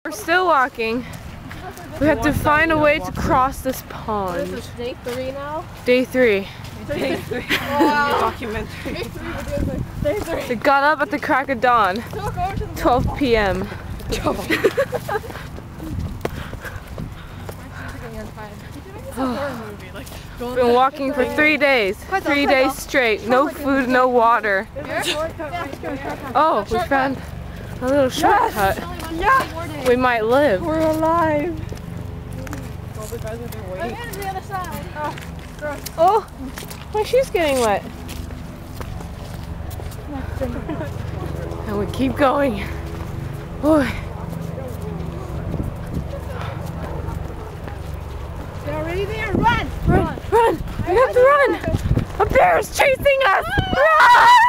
We're still walking. We have to find a way to cross this pond. This is day 3 now? Day 3. Day 3. Wow. Documentary. Day 3. We got up at the crack of dawn. 12 p.m. 12 We've been walking for 3 days. 3 days straight. No food, no water. Oh, we found a little shortcut. Yeah. We might live. We're alive. Well, the guys are waiting. I'm on the other side. Oh, gross. Oh, my shoe's getting wet. And we keep going. Boy. They're already there. Run! Run! Run! We have to run! A bear is chasing us! Run!